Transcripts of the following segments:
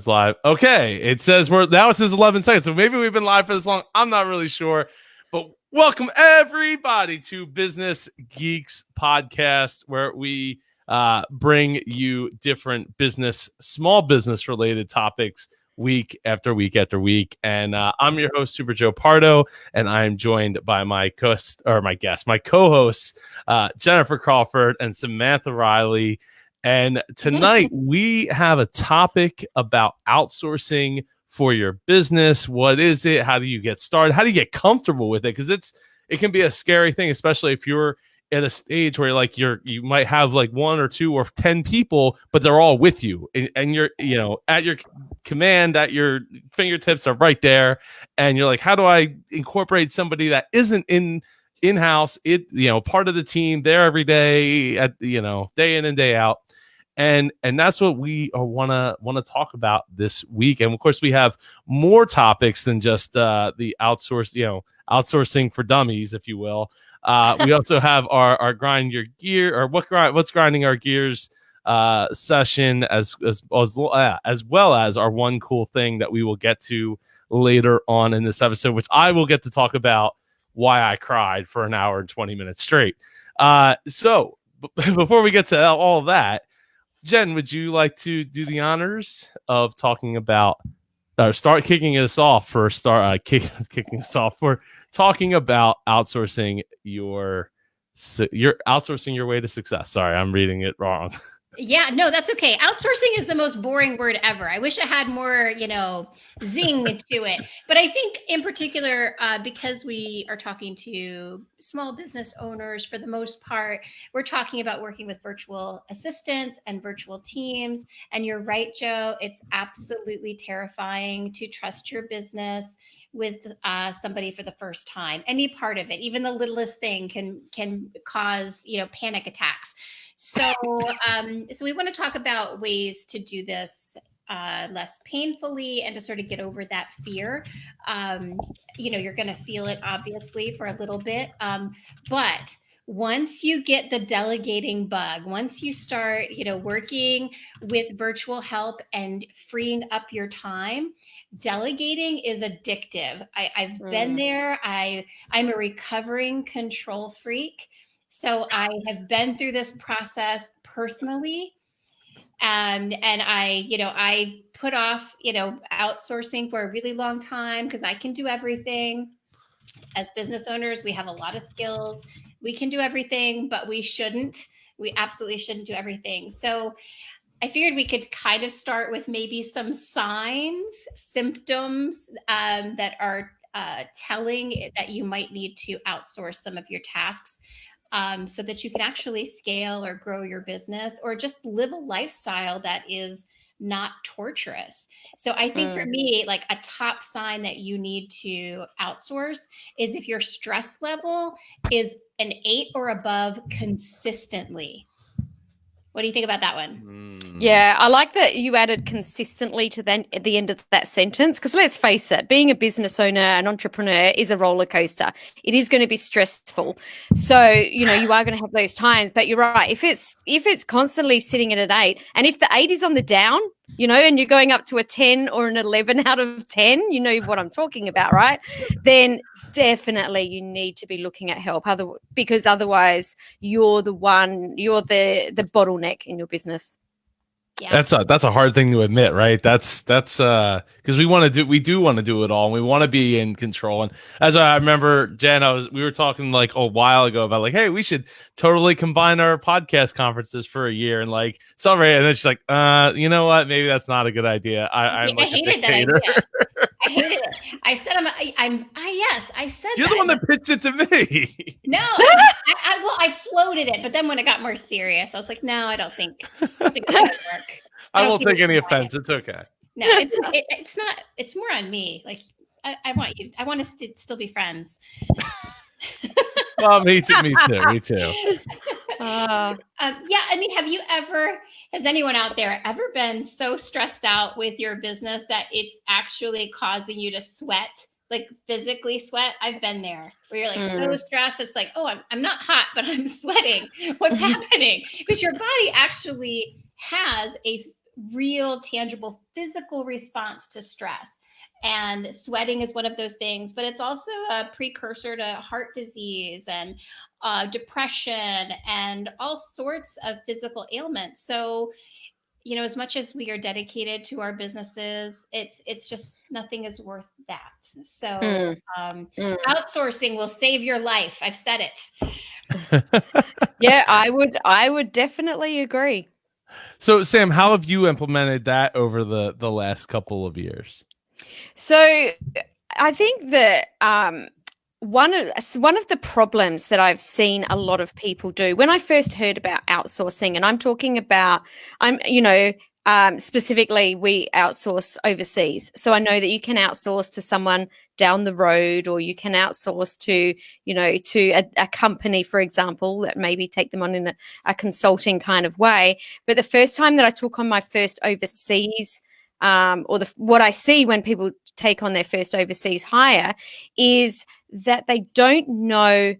is live. Okay, it says it says 11 seconds, so maybe we've been live for this long. I'm not really sure, but welcome everybody to Business Geeks Podcast, where we bring you different small business related topics week after week after week. And I'm your host, Super Joe Pardo, and I am joined by my co-hosts, Jennifer Crawford and Samantha Riley. And tonight we have a topic about outsourcing for your business. What is it? How do you get started? How do you get comfortable with it? Because it can be a scary thing, especially if you're at a stage where you might have like 1 or 2 or 10 people, but they're all with you, and you're at your command, at your fingertips are right there, and you're like, how do I incorporate somebody that isn't in-house, part of the team there every day, at day in and day out. And that's what we want to talk about this week. And of course, we have more topics than just the outsourcing for dummies, if you will. We also have our grind your gear, or what's grinding our gears session, as well as our one cool thing that we will get to later on in this episode, which I will get to talk about why I cried for an hour and 20 minutes straight. So before we get to all of that, Jen, would you like to do the honors of talking about, kicking us off for talking about outsourcing your outsourcing your way to success? Sorry, I'm reading it wrong. Yeah, no, that's okay. Outsourcing is the most boring word ever. I wish I had more, zing to it. But I think in particular, because we are talking to small business owners for the most part, we're talking about working with virtual assistants and virtual teams. And you're right, Joe, it's absolutely terrifying to trust your business with somebody for the first time. Any part of it, even the littlest thing can cause, panic attacks. So we want to talk about ways to do this less painfully and to sort of get over that fear. You're going to feel it obviously for a little bit, but once you get the delegating bug, once you start, working with virtual help and freeing up your time, delegating is addictive. I've been there. I'm a recovering control freak. So I have been through this process personally, and I put off, outsourcing for a really long time because I can do everything. As business owners, we have a lot of skills. We can do everything, but we shouldn't. We absolutely shouldn't do everything. So I figured we could kind of start with maybe some symptoms that are telling that you might need to outsource some of your tasks. So that you can actually scale or grow your business or just live a lifestyle that is not torturous. So I think for me, like a top sign that you need to outsource is if your stress level is an 8 or above consistently. What do you think about that one? Yeah, I like that you added consistently to then at the end of that sentence, because let's face it, being a business owner, an entrepreneur is a roller coaster. It is going to be stressful. So, you are going to have those times, but you're right. If it's constantly sitting at an 8, and if the 8 is on the down, and you're going up to a 10 or an 11 out of 10, you know what I'm talking about, right? Then definitely you need to be looking at help, because otherwise you're the bottleneck in your business. Yeah. That's a hard thing to admit, right? That's because we do want to do it all, and we want to be in control. And as I remember, Jen, we were talking like a while ago about like, hey, we should totally combine our podcast conferences for a year and like celebrate. And then she's like, you know what? Maybe that's not a good idea. I hated that idea. I hated it. I said I said you're the one that pitched it to me. No, I floated it, but then when it got more serious, I was like, no, I don't think that would work. I won't take any offense. It's okay. No, it's not. It's more on me. Like I want us to still be friends. Well, me too. Yeah, I mean, has anyone out there ever been so stressed out with your business that it's actually causing you to sweat, like physically sweat? I've been there where you're like so stressed. It's like, oh, I'm not hot, but I'm sweating. What's happening? Because your body actually has a real, tangible, physical response to stress. And sweating is one of those things, but it's also a precursor to heart disease and depression and all sorts of physical ailments. So, as much as we are dedicated to our businesses, it's just nothing is worth that. So, outsourcing will save your life. I've said it. Yeah, I would definitely agree. So, Sam, how have you implemented that over the last couple of years? So I think that one of the problems that I've seen a lot of people do when I first heard about outsourcing, and I'm talking about, specifically we outsource overseas. So I know that you can outsource to someone down the road, or you can outsource to, a company, for example, that maybe take them on in a consulting kind of way. But the first time that I took on my first overseas what I see when people take on their first overseas hire is that they don't know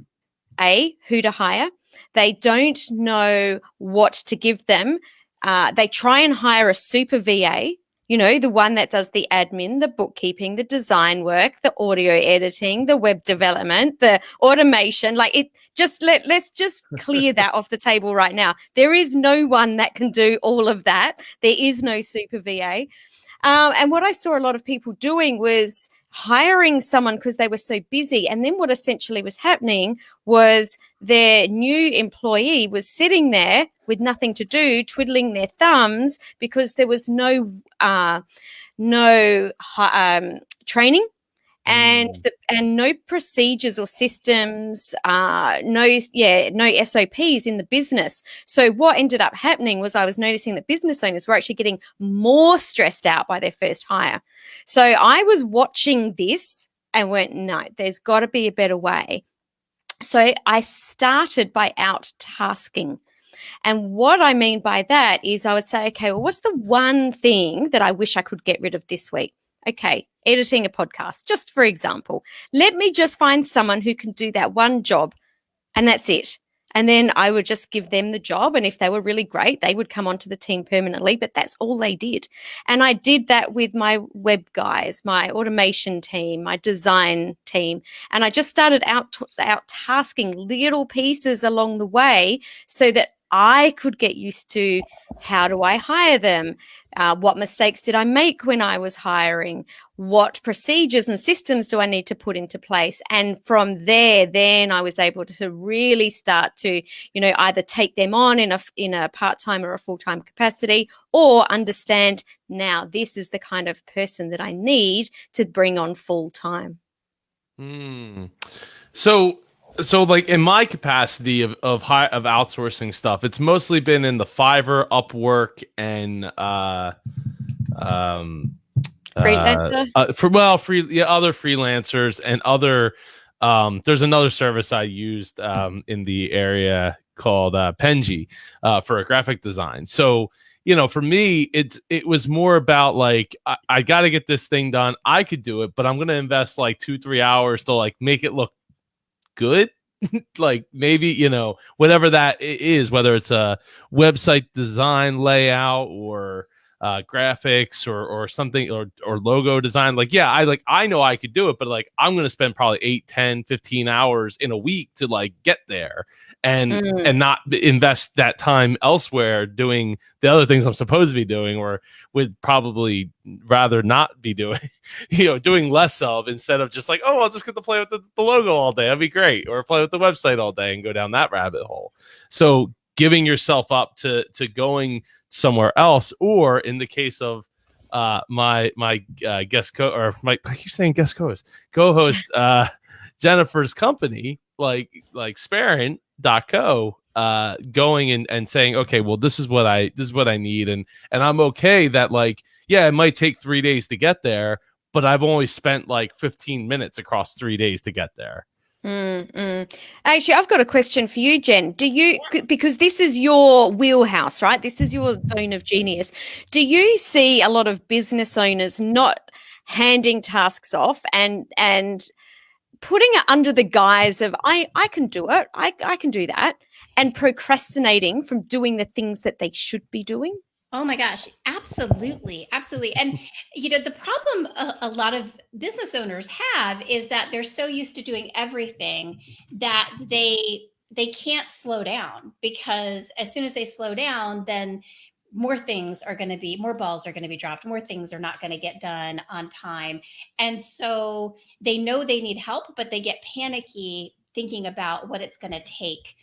who to hire. They don't know what to give them. They try and hire a super VA, the one that does the admin, the bookkeeping, the design work, the audio editing, the web development, the automation. Let's just clear that off the table right now. There is no one that can do all of that. There is no super VA. And what I saw a lot of people doing was hiring someone because they were so busy. And then what essentially was happening was their new employee was sitting there with nothing to do, twiddling their thumbs, because there was no training and no procedures or systems, no SOPs in the business. So what ended up happening was I was noticing that business owners were actually getting more stressed out by their first hire. So I was watching this and went, no, there's got to be a better way. So I started by out-tasking. And what I mean by that is I would say, okay, well, what's the one thing that I wish I could get rid of this week? Okay, editing a podcast, just for example. Let me just find someone who can do that one job, and that's it. And then I would just give them the job. And if they were really great, they would come onto the team permanently, but that's all they did. And I did that with my web guys, my automation team, my design team. And I just started out tasking little pieces along the way so that I could get used to how do I hire them? What mistakes did I make when I was hiring? What procedures and systems do I need to put into place? And from there, then I was able to really start to, either take them on in a part-time or a full-time capacity, or understand now this is the kind of person that I need to bring on full-time. So like in my capacity of outsourcing stuff, it's mostly been in the Fiverr, Upwork, and Freelancer? Other freelancers and other. There's another service I used in the area called Penji for a graphic design. So for me, it was more about like I got to get this thing done. I could do it, but I'm gonna invest like 2-3 hours to like make it look good. Like maybe whatever that is, whether it's a website design layout or graphics or something or logo design. Like I know I could do it, but like I'm gonna spend probably 8, 10, 15 hours in a week to like get there and not invest that time elsewhere doing the other things I'm supposed to be doing, or would probably rather not be doing doing less of, instead of just like, oh, I'll just get to play with the logo all day, that'd be great, or play with the website all day and go down that rabbit hole. So giving yourself up to going somewhere else, or in the case of my guest co-host Jennifer's company, like Sparent.co, going and saying, okay, well, this is what I need, and I'm okay that like, yeah, it might take 3 days to get there, but I've only spent like 15 minutes across 3 days to get there. Actually, I've got a question for you, Jen. Because this is your wheelhouse, right? This is your zone of genius. Do you see a lot of business owners not handing tasks off and putting it under the guise of I can do it, I can do that, and procrastinating from doing the things that they should be doing? Oh my gosh, absolutely, absolutely. And the problem a lot of business owners have is that they're so used to doing everything that they can't slow down, because as soon as they slow down, then more balls are going to be dropped, more things are not going to get done on time. And so they know they need help, but they get panicky thinking about what it's going to take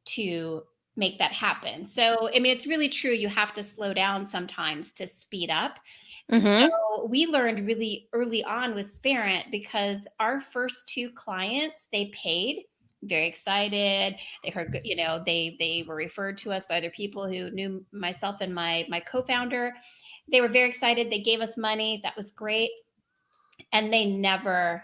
to make that happen. So, I mean, it's really true. You have to slow down sometimes to speed up. Mm-hmm. So we learned really early on with Sparent, because our first two clients, they paid, very excited. They heard, they were referred to us by other people who knew myself and my co-founder. They were very excited. They gave us money. That was great. And they never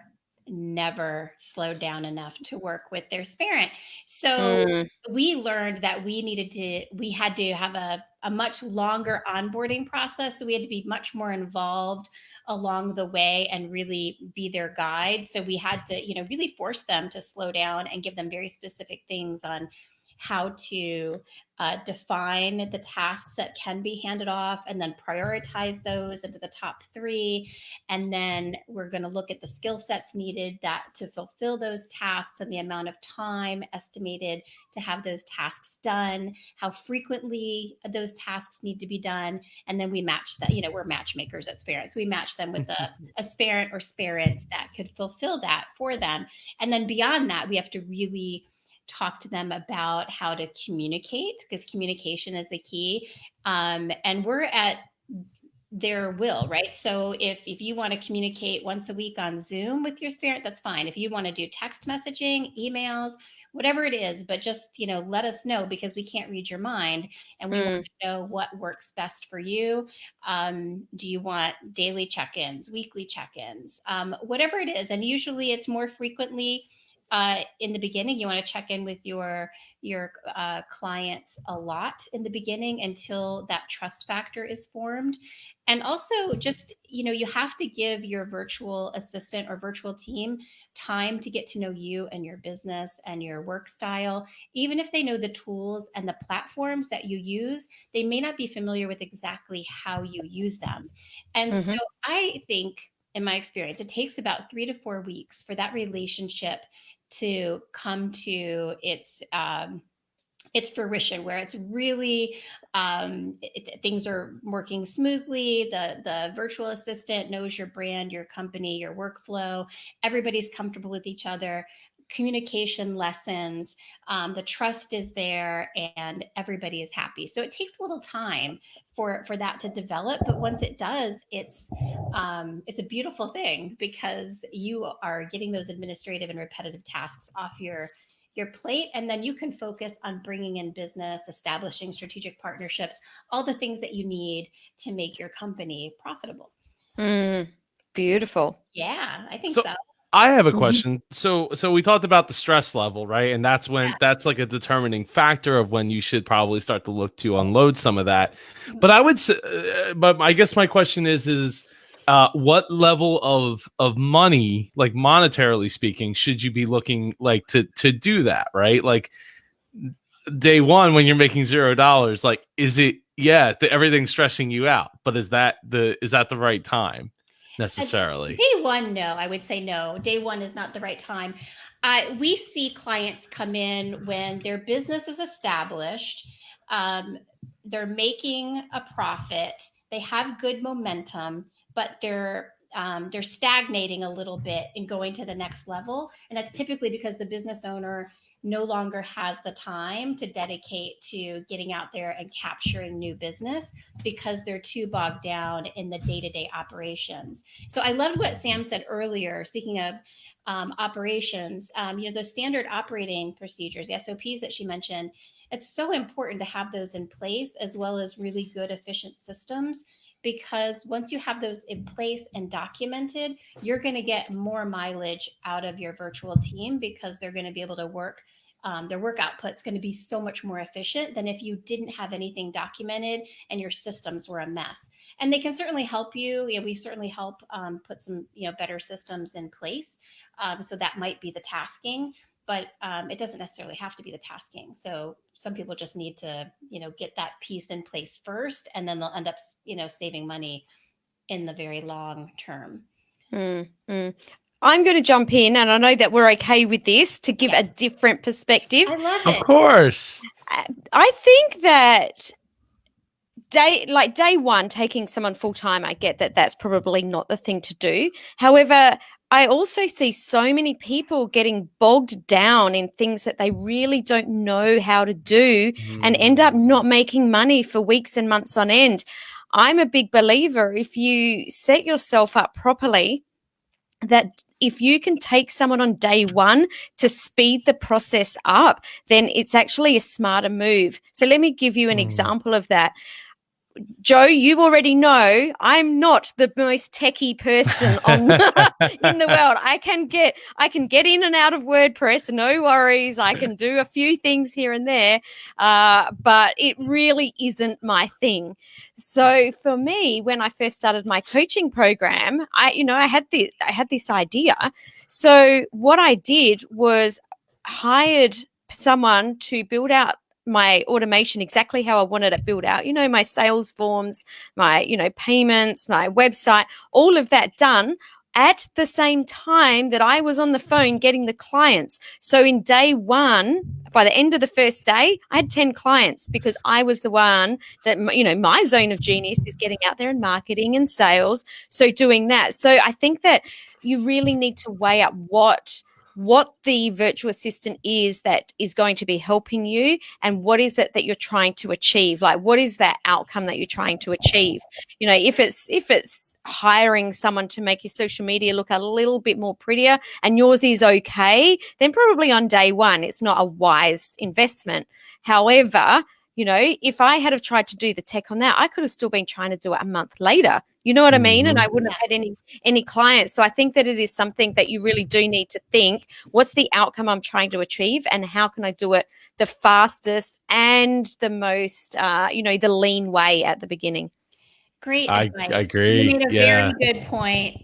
slowed down enough to work with their Sparent. So we learned that we had to have a much longer onboarding process. So we had to be much more involved along the way and really be their guide. So we had to, really force them to slow down and give them very specific things on how to define the tasks that can be handed off, and then prioritize those into the top 3. And then we're going to look at the skill sets needed to fulfill those tasks, and the amount of time estimated to have those tasks done, how frequently those tasks need to be done. And then we match that. We're matchmakers at Sparent. So we match them with a Sparent or Sparents that could fulfill that for them. And then beyond that, we have to really talk to them about how to communicate, because communication is the key. And we're at their will, right? So if you want to communicate once a week on Zoom with your Sparent, that's fine. If you want to do text messaging, emails, whatever it is, but just, let us know, because we can't read your mind, and we want to know what works best for you. Do you want daily check-ins, weekly check-ins, whatever it is? And usually it's more frequently. In the beginning, you want to check in with your clients a lot in the beginning, until that trust factor is formed. And also, just, you have to give your virtual assistant or virtual team time to get to know you and your business and your work style. Even if they know the tools and the platforms that you use, they may not be familiar with exactly how you use them. And so I think, in my experience, it takes about 3 to 4 weeks for that relationship to come to its fruition, where it's really things are working smoothly. The virtual assistant knows your brand, your company, your workflow. Everybody's comfortable with each other. Communication lessons, the trust is there, and everybody is happy. So it takes a little time for that to develop, but once it does, it's a beautiful thing, because you are getting those administrative and repetitive tasks off your plate, and then you can focus on bringing in business, establishing strategic partnerships, all the things that you need to make your company profitable. Beautiful. Yeah, I think so. I have a question. So we talked about the stress level, right? And that's when that's like a determining factor of when you should probably start to look to unload some of that. But I would say, but I guess my question is what level of money, like monetarily speaking, should you be looking like to do that, right? Like day one, when you're making $0, like, is it, everything's stressing you out, but is that the right time? Necessarily. Day one, no. I would say no. Day one is not the right time. We see clients come in when their business is established, they're making a profit, they have good momentum, but they're stagnating a little bit and going to the next level. And that's typically because the business owner no longer has the time to dedicate to getting out there and capturing new business, because they're too bogged down in the day-to-day operations. So I loved what Sam said earlier, speaking of operations, those standard operating procedures, the SOPs that she mentioned, it's so important to have those in place, as well as really good, efficient systems, because once you have those in place and documented, you're going to get more mileage out of your virtual team, because they're going to be able to work. Their work output's going to be so much more efficient than if you didn't have anything documented and your systems were a mess. And they can certainly help you. We certainly help put some better systems in place. So that might be the tasking. but it doesn't necessarily have to be the tasking. So some people just need to, get that piece in place first, and then they'll end up, saving money in the very long term. I'm going to jump in, and I know that we're okay with this, to give a different perspective. I love it. Of course. I think that day one, taking someone full time, I get that that's probably not the thing to do. However, I also see so many people getting bogged down in things that they really don't know how to do and end up not making money for weeks and months on end. I'm a big believer, if you set yourself up properly, that if you can take someone on day one to speed the process up, then it's actually a smarter move. So let me give you an example of that. Joe, you already know I'm not the most techie person in the world. I can get in and out of WordPress, no worries. I can do a few things here and there, but it really isn't my thing. So for me, when I first started my coaching program, I had this idea. So what I did was hired someone to build out my automation exactly how I wanted it built out. My sales forms, my, payments, my website, all of that done at the same time that I was on the phone getting the clients. So in day one, by the end of the first day, I had 10 clients, because I was the one that, my zone of genius is getting out there and marketing and sales. So doing that. So I think that you really need to weigh up what the virtual assistant is that is going to be helping you, and what is it that you're trying to achieve. Like, what is that outcome that you're trying to achieve? If it's hiring someone to make your social media look a little bit more prettier and yours is okay, then probably on day one it's not a wise investment. However, if I had have tried to do the tech on that, I could have still been trying to do it a month later. You know what I mean? And I wouldn't have had any clients. So I think that it is something that you really do need to think, what's the outcome I'm trying to achieve, and how can I do it the fastest and the most, the lean way at the beginning. Great advice. I agree. You made a very good point.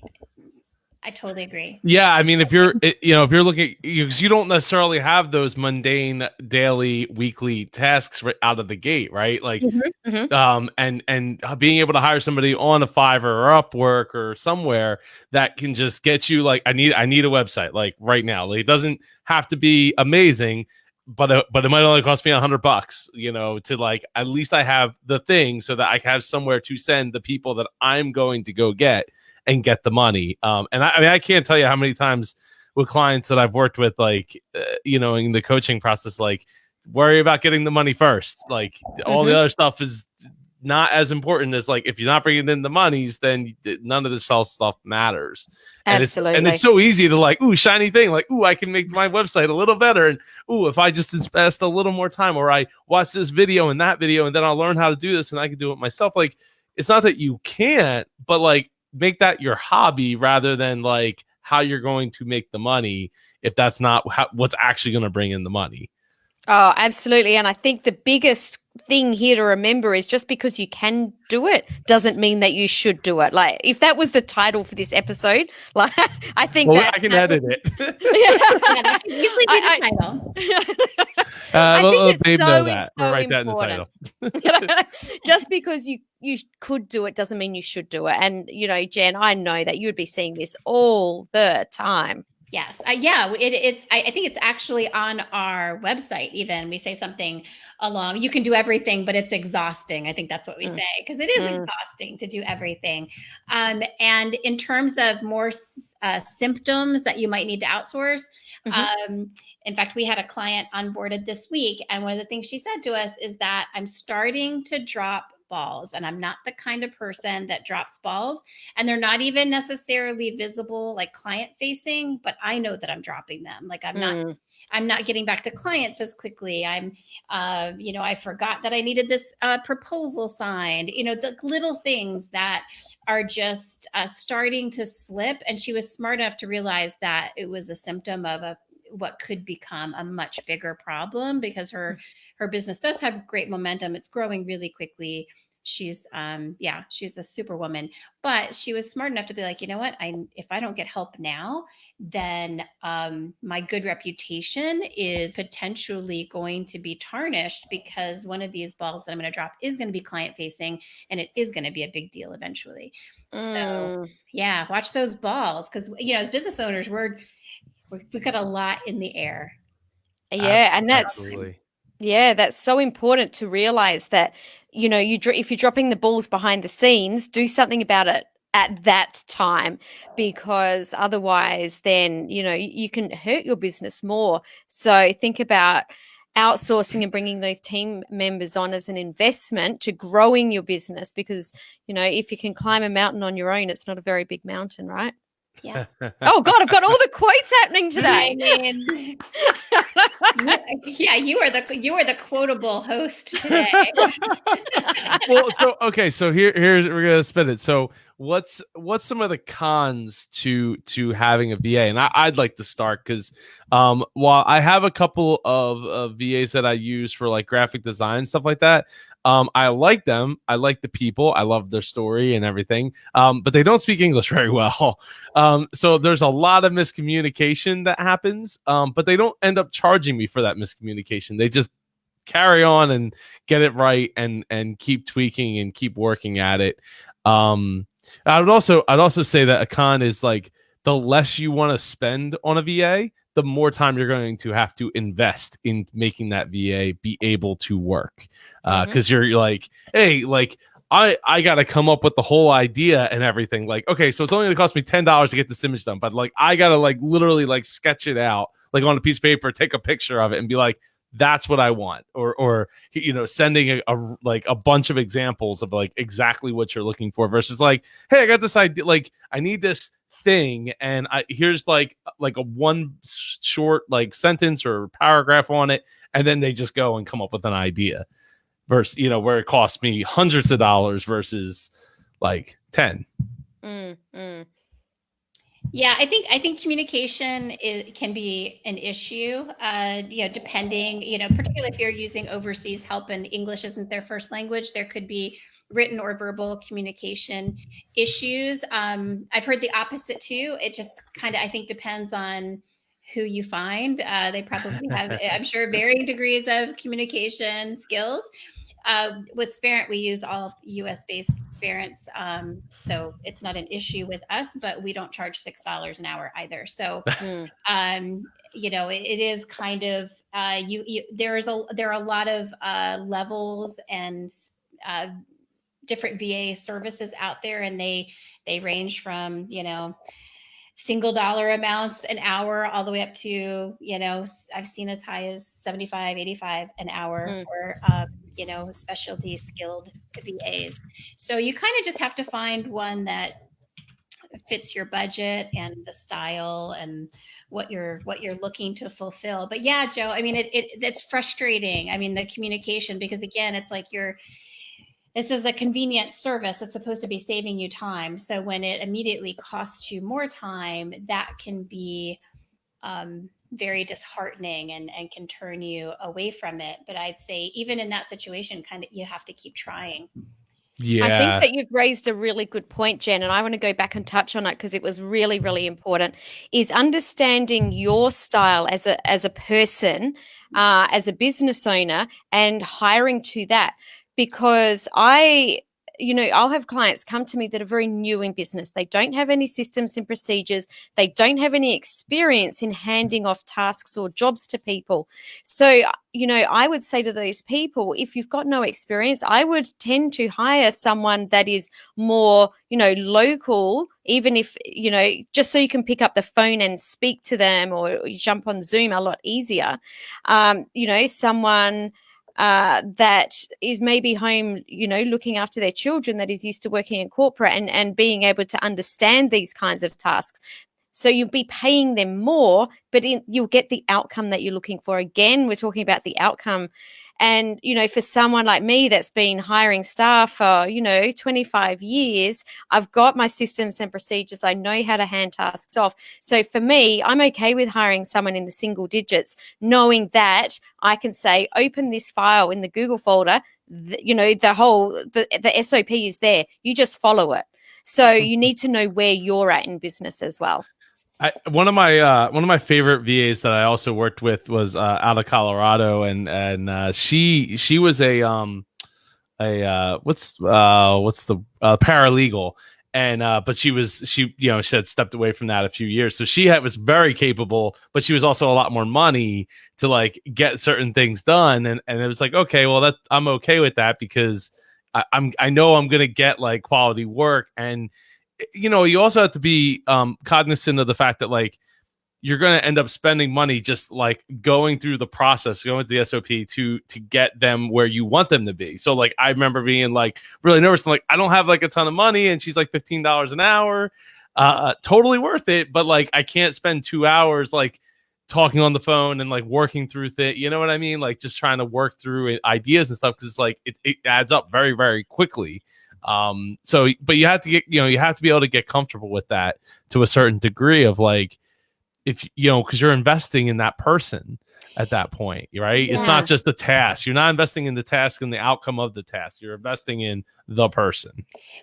I totally agree. Yeah, I mean, if you're looking, because you don't necessarily have those mundane daily, weekly tasks right out of the gate, right? Like, and being able to hire somebody on a Fiverr or Upwork or somewhere that can just get you, like, I need a website, like, right now. Like, it doesn't have to be amazing, but it might only cost me $100, to, like, at least I have the thing so that I have somewhere to send the people that I'm going to go get and get the money. And I can't tell you how many times with clients that I've worked with, like, in the coaching process, like, worry about getting the money first. Like, all the other stuff is not as important as, like, if you're not bringing in the monies, then none of the sales stuff matters. Absolutely. And it's so easy to, like, ooh, shiny thing, like, ooh, I can make my website a little better. And ooh, if I just invest a little more time, or I watch this video and that video, and then I'll learn how to do this and I can do it myself. Like, it's not that you can't, but, like, make that your hobby rather than, like, how you're going to make the money, if that's not what's actually going to bring in the money. Oh, absolutely. And I think the biggest thing here to remember is, just because you can do it doesn't mean that you should do it. Like, if that was the title for this episode, like, I think I can edit it. That can easily be the title. I think it's Babe so, know that. it's so We'll write that important. in the title. Just because you could do it doesn't mean you should do it. And, Jen, I know that you'd be seeing this all the time. Yes. It's. I think it's actually on our website. Even we say something along, you can do everything, but it's exhausting. I think that's what we say, because it is exhausting to do everything. And in terms of more symptoms that you might need to outsource, in fact, we had a client onboarded this week, and one of the things she said to us is that I'm starting to drop balls, and I'm not the kind of person that drops balls, and they're not even necessarily visible, like client facing, but I know that I'm dropping them. Like, I'm not getting back to clients as quickly. I forgot that I needed this proposal signed, the little things that are just starting to slip. And she was smart enough to realize that it was a symptom of what could become a much bigger problem, because her business does have great momentum. It's growing really quickly. she's she's a superwoman. But she was smart enough to be like, you know what, if I don't get help now, then my good reputation is potentially going to be tarnished, because one of these balls that I'm going to drop is going to be client facing, and it is going to be a big deal eventually. So yeah, watch those balls, because as business owners, we've got a lot in the air. Yeah, and Absolutely. that's so important to realize that, if you're dropping the balls behind the scenes, do something about it at that time, because otherwise then, you can hurt your business more. So think about outsourcing and bringing those team members on as an investment to growing your business, because, if you can climb a mountain on your own, it's not a very big mountain, right? Yeah. Oh God, I've got all the quotes happening today. I mean, you are the quotable host today. Well, so here's we're gonna spin it. So what's some of the cons to having a VA? And I'd like to start, because while I have a couple of VAs that I use for like graphic design stuff like that, I like them. I like the people. I love their story and everything. But they don't speak English very well. So there's a lot of miscommunication that happens. But they don't end up charging me for that miscommunication. They just carry on and get it right, and keep tweaking and keep working at it. I'd also say that a con is like, the less you want to spend on a VA, the more time you're going to have to invest in making that VA be able to work. Because you're like, hey, like I got to come up with the whole idea and everything. Like, okay, so it's only going to cost me $10 to get this image done, but like I got to like literally like sketch it out like on a piece of paper, take a picture of it, and be like, that's what I want, or sending a bunch of examples of like exactly what you're looking for, versus like, hey, I got this idea, like I need this thing, and here's like a one short like sentence or paragraph on it, and then they just go and come up with an idea, versus where it costs me hundreds of dollars versus like 10. Yeah, I think communication can be an issue. Depending, particularly if you're using overseas help and English isn't their first language, there could be written or verbal communication issues. I've heard the opposite too. It just kind of, I think, depends on who you find. They probably have, I'm sure, varying degrees of communication skills. With Sparent, we use all US-based Sparents, so it's not an issue with us, but we don't charge $6 an hour either. So, it is kind of there are a lot of levels and different VA services out there, and they range from single dollar amounts an hour all the way up to I've seen as high as 75, 85 an hour for specialty skilled VAs. So you kind of just have to find one that fits your budget and the style and what you're looking to fulfill. But yeah, Joe, I mean, it's frustrating. I mean, the communication, because again, it's like this is a convenient service that's supposed to be saving you time. So when it immediately costs you more time, that can be very disheartening and can turn you away from it. But I'd say even in that situation, kind of, you have to keep trying. Yeah. I think that you've raised a really good point, Jen, and I want to go back and touch on it because it was really, really important, is understanding your style as a person, as a business owner, and hiring to that. Because I'll have clients come to me that are very new in business. They don't have any systems and procedures. They don't have any experience in handing off tasks or jobs to people. So, I would say to those people, if you've got no experience, I would tend to hire someone that is more, local, even if, just so you can pick up the phone and speak to them or jump on Zoom a lot easier. Someone that is maybe home, looking after their children, that is used to working in corporate and being able to understand these kinds of tasks. So you'll be paying them more, but you'll get the outcome that you're looking for. Again, we're talking about the outcome And, for someone like me that's been hiring staff for, 25 years, I've got my systems and procedures. I know how to hand tasks off. So for me, I'm okay with hiring someone in the single digits, knowing that I can say, open this file in the Google folder. The SOP is there. You just follow it. So you need to know where you're at in business as well. One of my favorite VAs that I also worked with was out of Colorado, and she was a what's the paralegal, and but she had stepped away from that a few years, so was very capable, but she was also a lot more money to like get certain things done, and it was like, okay, well, I'm okay with that because I know I'm gonna get like quality work. And you also have to be cognizant of the fact that like you're going to end up spending money just like going through the process, going through the SOP to get them where you want them to be. So like I remember being like really nervous, and like I don't have like a ton of money, and she's like $15 an hour, totally worth it, but like I can't spend 2 hours like talking on the phone and like working through things, you know what I mean? Like just trying to work through ideas and stuff, because it's like it adds up very, very quickly. But you have to you have to be able to get comfortable with that to a certain degree of like, if because you're investing in that person at that point, right? Yeah. It's not just the task. You're not investing in the task and the outcome of the task. You're investing in the person.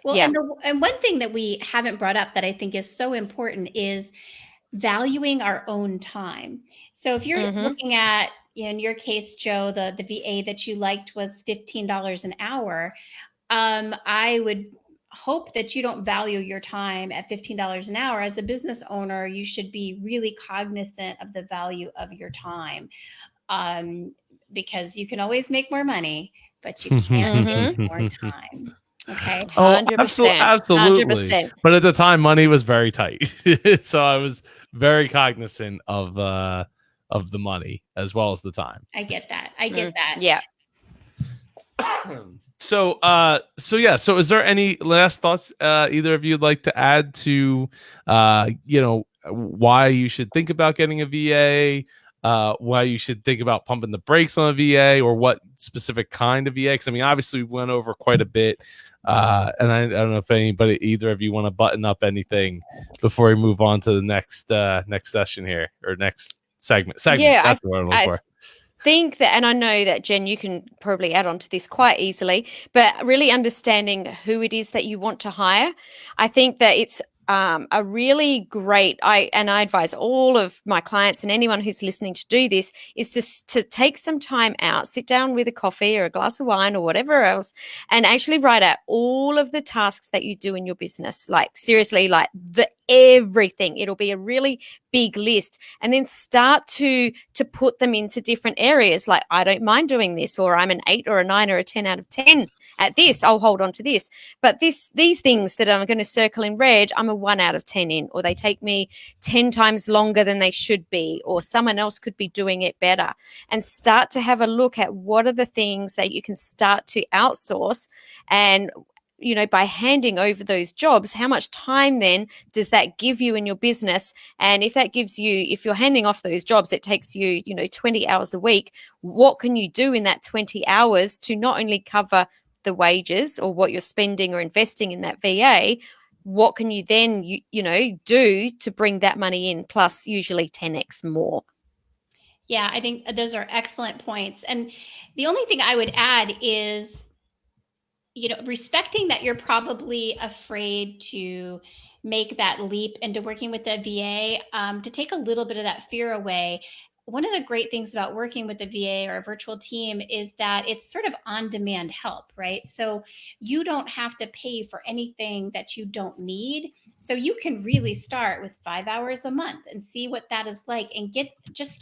Well, Yeah. and one thing that we haven't brought up that I think is so important is valuing our own time. So if you're looking at, in your case, Joe, the VA that you liked was $15 an hour. I would hope that you don't value your time at $15 an hour. As a business owner, you should be really cognizant of the value of your time, because you can always make more money, but you can't make more time. Okay. Oh, 100%. absolutely. 100%. But at the time, money was very tight, so I was very cognizant of the money as well as the time. I get that. I get that. Yeah. So is there any last thoughts either of you would like to add to why you should think about getting a VA, why you should think about pumping the brakes on a VA, or what specific kind of VA? Because I mean, obviously we went over quite a bit, and I don't know if either of you want to button up anything before we move on to the next session here, or next segment. Yeah, that's what I'm looking for. Think that, and I know that Jen, you can probably add on to this quite easily, but really understanding who it is that you want to hire. I think that it's a really great, I advise all of my clients and anyone who's listening to do this, is to take some time out, sit down with a coffee or a glass of wine or whatever else, and actually write out all of the tasks that you do in your business. Like seriously, like everything. It'll be a really big list, and then start to put them into different areas. Like, I don't mind doing this, or I'm an 8 or a 9 or a 10 out of 10 at this. I'll hold on to this. But these things that I'm going to circle in red, I'm a 1 out of 10 in, or they take me 10 times longer than they should be, or someone else could be doing it better. And start to have a look at what are the things that you can start to outsource. And by handing over those jobs, how much time then does that give you in your business? And if that gives you, if you're handing off those jobs, it takes you, 20 hours a week, what can you do in that 20 hours to not only cover the wages or what you're spending or investing in that VA, what can you then, do to bring that money in, plus usually 10x more? Yeah, I think those are excellent points. And the only thing I would add is, respecting that you're probably afraid to make that leap into working with the VA, to take a little bit of that fear away. One of the great things about working with the VA or a virtual team is that it's sort of on-demand help, right? So you don't have to pay for anything that you don't need. So you can really start with 5 hours a month and see what that is like, and get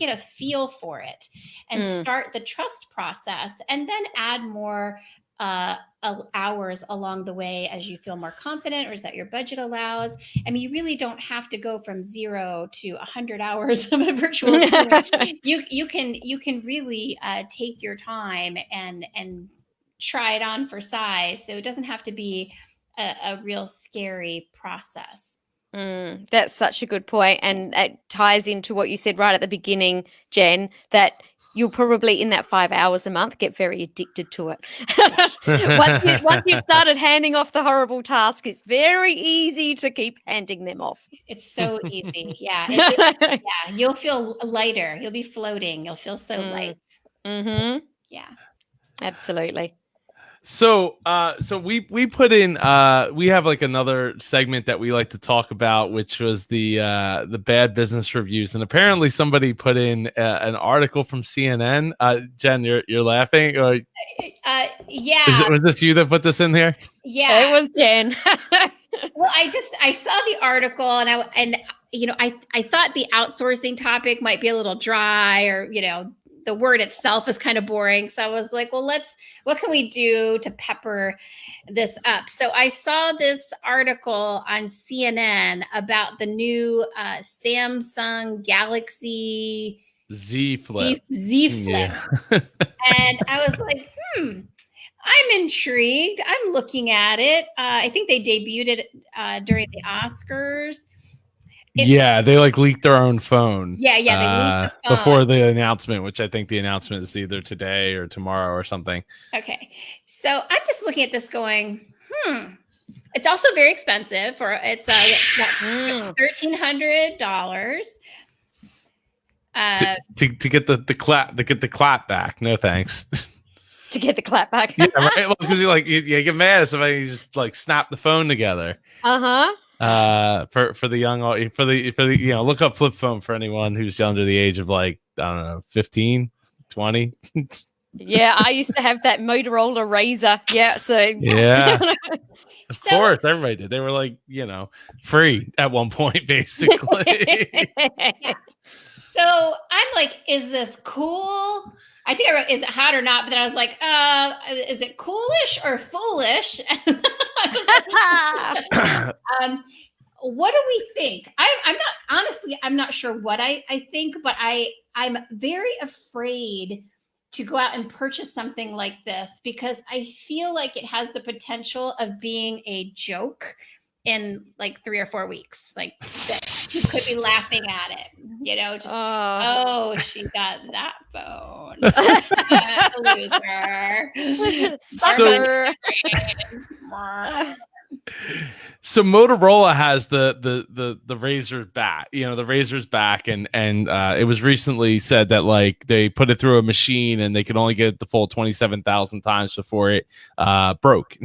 a feel for it, and start the trust process, and then add more hours along the way as you feel more confident, or as that your budget allows. I mean, you really don't have to go from 0 to 100 hours of a virtual team. You can really take your time and try it on for size. So it doesn't have to be a real scary process. That's such a good point. And it ties into what you said right at the beginning, Jen, that you'll probably in that 5 hours a month get very addicted to it. once you've started handing off the horrible task, it's very easy to keep handing them off. It's so easy. Yeah. You'll feel lighter. You'll be floating. You'll feel so light. Mm-hmm. Yeah. Absolutely. So we put in we have like another segment that we like to talk about, which was the bad business reviews, and apparently somebody put in an article from CNN. Jen, you're laughing, or yeah, was this you that put this in here? Yeah, it was Jen. Well, I saw the article and I thought the outsourcing topic might be a little dry, or the word itself is kind of boring. So I was like, well, what can we do to pepper this up? So I saw this article on CNN about the new Samsung Galaxy Z Flip. Yeah. And I was like, I'm intrigued. I'm looking at it. I think they debuted it during the Oscars. They like leaked their own phone. Yeah, they leaked the phone before the announcement, which I think the announcement is either today or tomorrow or something. Okay, so I'm just looking at this going, It's also very expensive. It's $1,300. To get the clap back. No thanks. To get the clap back. Yeah, right. Well, because you get mad at somebody, you just like snap the phone together. For the young, look up flip phone for anyone who's under the age of 15, 20. Yeah, I used to have that Motorola Razr. Yeah, so yeah. Of course, everybody did. They were free at one point, basically. Yeah. So I'm like, is this cool? I think I wrote, is it hot or not? But then I was like, is it coolish or foolish? What do we think? I'm not sure what I think, but I'm very afraid to go out and purchase something like this because I feel like it has the potential of being a joke in 3 or 4 weeks. Like you could be laughing at it, she got that phone. Loser. So Motorola has the Razr back, the Razr's back, and it was recently said that they put it through a machine and they could only get it the full 27,000 times before it broke.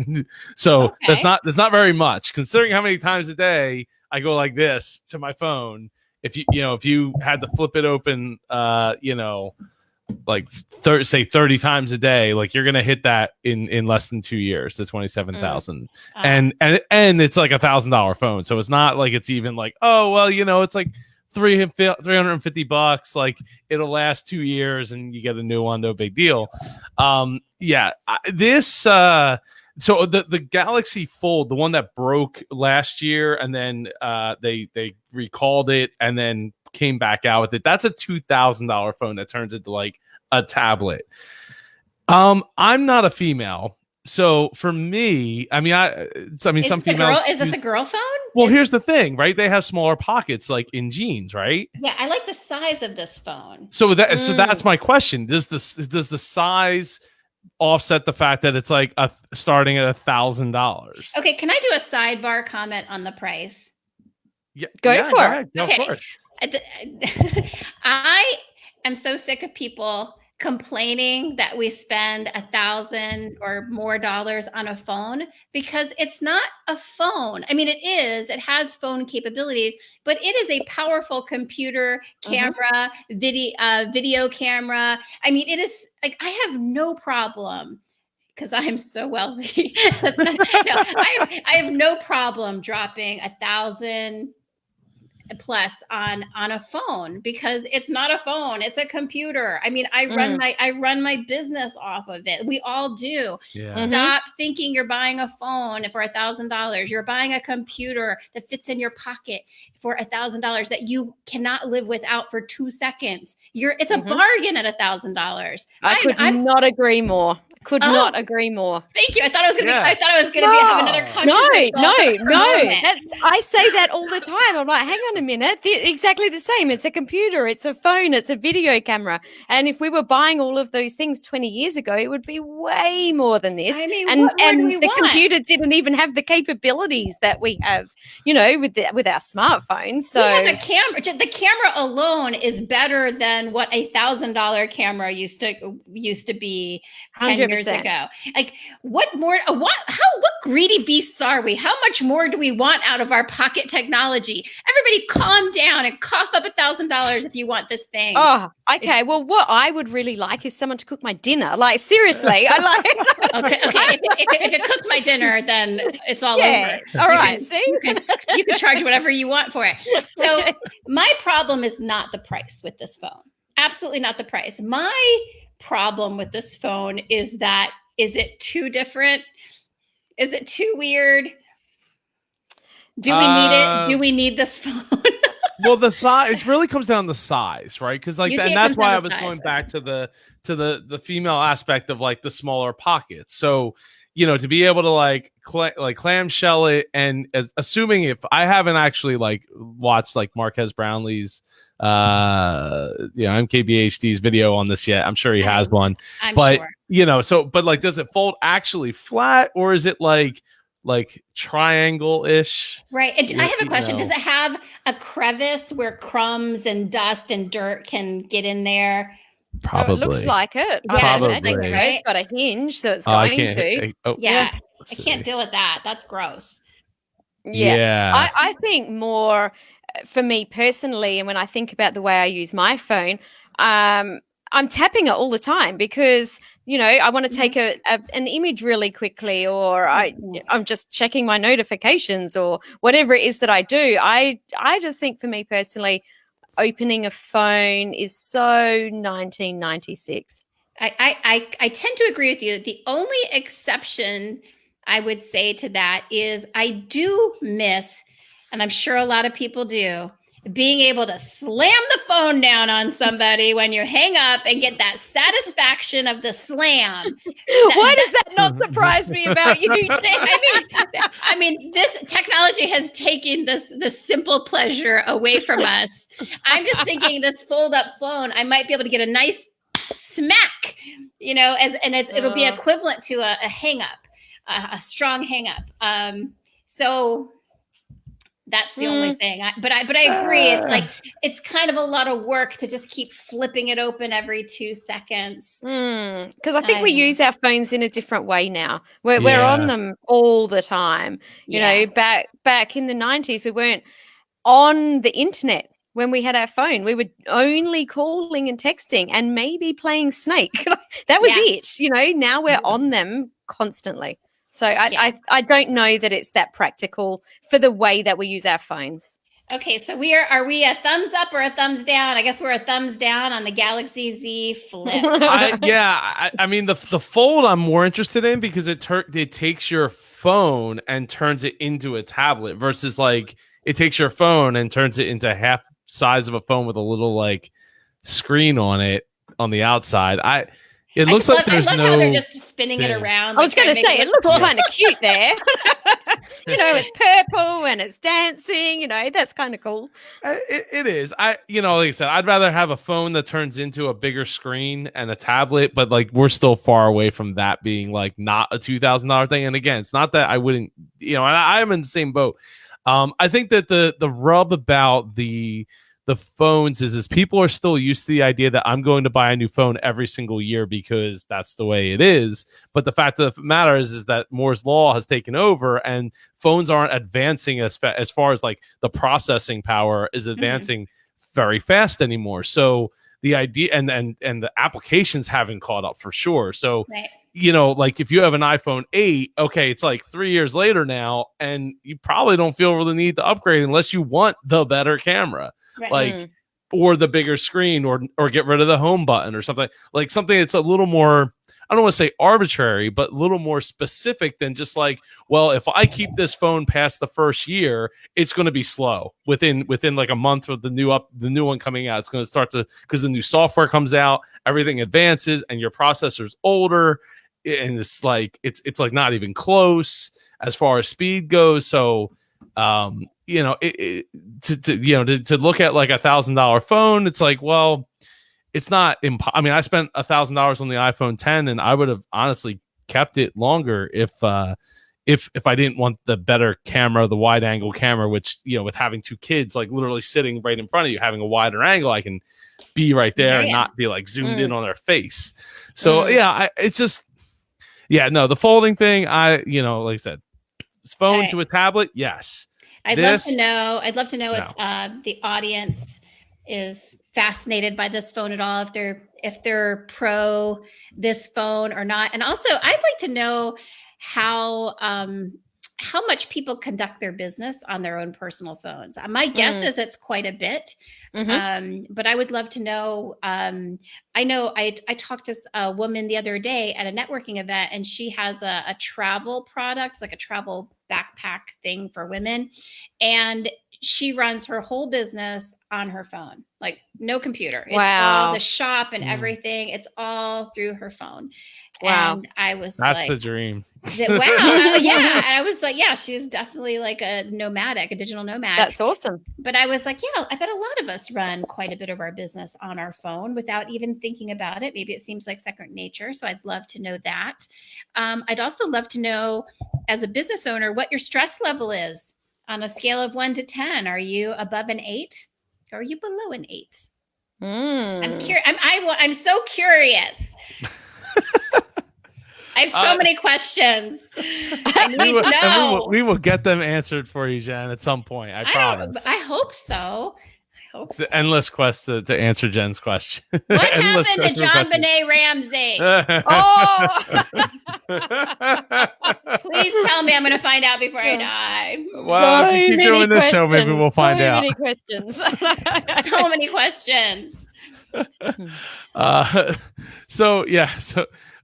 So that's not very much considering how many times a day I go like this to my phone. If you had to flip it open, say 30 times a day, you're gonna hit that in less than 2 years, the 27,000. And it's like $1,000 phone, so it's not like it's even it's like $350, it'll last 2 years and you get a new one, no big deal. So the Galaxy Fold, the one that broke last year, and then they recalled it and then came back out with it. That's a $2,000 phone that turns into a tablet. I'm not a female, so for me, some females. Is this a girl phone? Well, here's the thing, right? They have smaller pockets, in jeans, right? Yeah, I like the size of this phone. So that's my question. Does the size offset the fact that it's starting at $1,000? Okay, can I do a sidebar comment on the price? Yeah, go for it. Go for it. I am so sick of people complaining that we spend $1,000 or more on a phone because it's not a phone. it has phone capabilities, but it is a powerful computer camera, video camera. It is I have no problem because I'm so wealthy. I have no problem dropping $1,000 plus on a phone because it's not a phone, it's a computer. I run my business off of it. We all do. Stop thinking you're buying a phone for $1,000. You're buying a computer that fits in your pocket for $1,000 that you cannot live without for 2 seconds. It's a bargain at $1,000. I could not agree more. Not agree more. Thank you. I thought I was going to have another controversial No. I say that all the time. I'm like, hang on a minute. Exactly the same. It's a computer, it's a phone, it's a video camera. And if we were buying all of those things 20 years ago, it would be way more than this. I mean, and what more do we the want? computer didn't even have the capabilities that we have, with our smartphones. So we have a camera. The camera alone is better than what $1,000 camera used to be 10 years 100%. ago. Like, what more? What greedy beasts are we? How much more do we want out of our pocket technology? Everybody, calm down and cough up $1,000 if you want this thing. Oh, okay. Well, what I would really like is someone to cook my dinner. Like, seriously, I like. Okay. If it cooked my dinner, then it's all Yeah. over. All right. See, you can charge whatever you want for it. So Okay. my problem is not the price with this phone. Absolutely not the price. My problem with this phone is it too different? Is it too weird? Do we need it? Do we need this phone? Well, the size really comes down to size, right? Because You think and it that's comes why I down to was size, going back to the female aspect of like the smaller pockets. So, to be able to like clamshell it, and assuming if I haven't actually like watched like Marquez Brownlee's MKBHD's video on this yet. I'm sure he has one. I'm but sure. but like, does it fold actually flat, or is it like triangle-ish? Right. And I have a question. Does it have a crevice where crumbs and dust and dirt can get in there? Probably. It looks like it. Yeah, Probably. I think so. It's got a hinge, so it's I going can't. to. Yeah. let's I see. can't deal with that. That's gross. Yeah. I think more for me personally, and when I think about the way I use my phone, I'm tapping it all the time because, I want to take an image really quickly, or I'm just checking my notifications or whatever it is that I do. I just think for me personally, opening a phone is so 1996. I tend to agree with you. The only exception I would say to that is I do miss, and I'm sure a lot of people do, being able to slam the phone down on somebody when you hang up and get that satisfaction of the slam. Why does that not surprise me about you, Jen? I mean, this technology has taken this simple pleasure away from us. I'm just thinking this fold-up phone, I might be able to get a nice smack, it'll be equivalent to a hang-up, a strong hang-up. So that's the only thing. But I agree. It's kind of a lot of work to just keep flipping it open every 2 seconds. Because I think we use our phones in a different way now. We're on them all the time. You know, back in the 90s, we weren't on the internet. When we had our phone, we were only calling and texting and maybe playing Snake. That was it. Now we're on them constantly. So I don't know that it's that practical for the way that we use our phones. Okay, so are we a thumbs up or a thumbs down? I guess we're a thumbs down on the Galaxy Z Flip. I mean the Fold I'm more interested in because it takes your phone and turns it into a tablet versus like it takes your phone and turns it into half size of a phone with a little like screen on it on the outside. It looks like there's I love how they're just spinning it around. I was going to say, it looks kind of cute there. It's purple and it's dancing. That's kind of cool. It is. Like I said, I'd rather have a phone that turns into a bigger screen and a tablet, but like we're still far away from that being like not a $2,000 thing. And again, it's not that I wouldn't, and I'm in the same boat. I think that the rub about the phones is people are still used to the idea that I'm going to buy a new phone every single year because that's the way it is. But the fact of the matter is that Moore's law has taken over and phones aren't advancing as far as like the processing power is advancing very fast anymore. So the idea and the applications haven't caught up for sure. So like if you have an iPhone 8, okay, it's like 3 years later now, and you probably don't feel the need to upgrade unless you want the better camera. Like, or the bigger screen, or get rid of the home button or something that's a little more, I don't want to say arbitrary, but a little more specific than just like, well, if I keep this phone past the first year, it's going to be slow within like a month of the new one coming out. It's going to start because the new software comes out, everything advances, and your processor's older, and it's like it's like not even close as far as speed goes. So to look at like $1,000 phone, it's like, well, it's not I mean, I spent $1,000 on the iPhone 10, and I would have honestly kept it longer if I didn't want the better camera, the wide angle camera, which, with having 2 kids like literally sitting right in front of you, having a wider angle, I can be right there and not be like zoomed in on their face. So it's just, no, the folding thing, like I said, phone to a tablet, yes. I'd love to know if the audience is fascinated by this phone at all, if they're pro this phone or not. And also, I'd like to know how much people conduct their business on their own personal phones. My guess is it's quite a bit, but I would love to know. I know I talked to a woman the other day at a networking event, and she has a travel product, like a travel backpack thing for women, and she runs her whole business on her phone, like no computer. It's all the shop and everything. It's all through her phone. Wow. And I was that's the dream. Wow. And I was like, she's definitely like a digital nomad. That's awesome. But I was like, I bet a lot of us run quite a bit of our business on our phone without even thinking about it. Maybe it seems like second nature. So I'd love to know that. I'd also love to know, as a business owner, what your stress level is on a scale of 1 to 10. Are you above an 8 or are you below an 8? I'm so curious. I have so many questions. I need to know. We will get them answered for you, Jen, at some point. I promise. I hope so. It's the endless quest to answer Jen's question. What happened to John Benet Ramsey? Please tell me. I'm going to find out before I die. Well, if you keep doing this show, maybe we'll find out. Many questions. So many questions.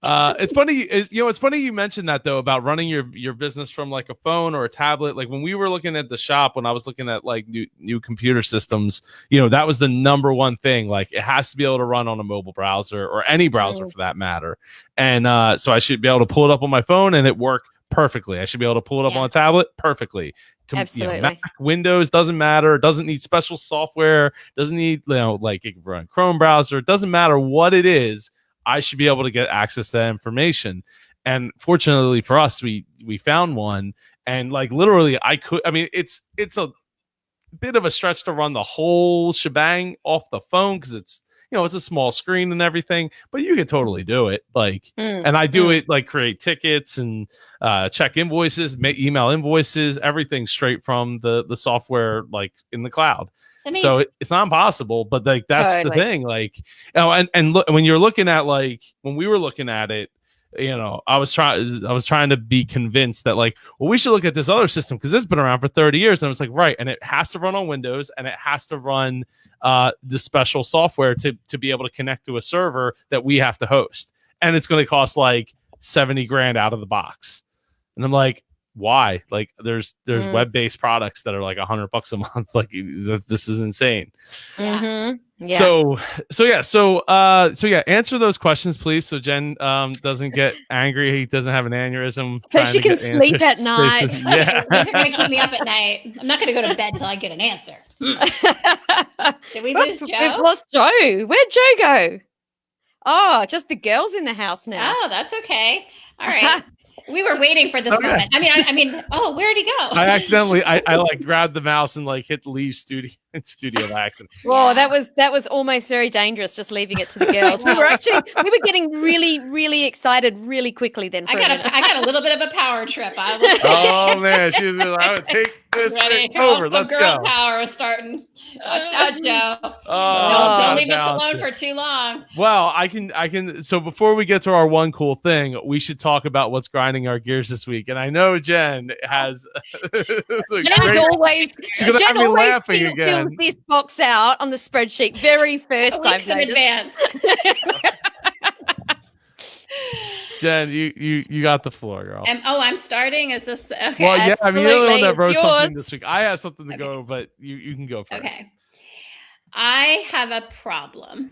It's funny, it's funny you mentioned that though, about running your business from like a phone or a tablet. Like when we were looking at the shop, when I was looking at like new computer systems, that was the number one thing. Like it has to be able to run on a mobile browser or any browser for that matter. And so I should be able to pull it up on my phone and it work perfectly. I should be able to pull it up on a tablet perfectly. Absolutely. Mac, Windows, doesn't matter. It doesn't need special software. Doesn't need like it can run Chrome browser. It doesn't matter what it is. I should be able to get access to that information. And fortunately for us, we found one, and like literally it's a bit of a stretch to run the whole shebang off the phone, because it's a small screen and everything, but you can totally do it. Like, and I do it like create tickets and check invoices, email invoices, everything straight from the software, like in the cloud. So it's not impossible, but like that's the thing. Like, and look, when you're looking at like when we were looking at it, I was trying to be convinced that like, well, we should look at this other system because it's been around for 30 years. And I was like, right, and it has to run on Windows, and it has to run the special software to be able to connect to a server that we have to host, and it's going to cost like $70,000 out of the box. And I'm like, why? Like there's web-based products that are like $100 a month. Like this is insane. So answer those questions, please, so Jen doesn't get angry. He doesn't have an aneurysm, so she can sleep at night. These are going to keep me up at night. I'm not going to go to bed till I get an answer. Did we lose Joe? We've lost Joe. Where'd Joe go? Oh, just the girls in the house now. Oh, that's okay. All right. We were waiting for this moment. I mean, oh, where'd he go? I accidentally, I like grabbed the mouse and like hit leave studio by accident. Whoa, that was almost very dangerous, just leaving it to the girls. we were getting really, really excited really quickly then. I got a little bit of a power trip. Oh man, she was like, I would take this over. Let's girl go. Power is starting. Watch out, Joe. Don't leave us alone for too long. Well, I can. So before we get to our one cool thing, we should talk about what's grinding our gears this week. And I know Jen has. Jen always laughing again. This box out on the spreadsheet very first weeks in advance. Jen, you got the floor, girl. I'm starting. Is this okay? Well, yeah, absolutely. you're the one that wrote something this week. I have something to go, but you can go first. Okay. I have a problem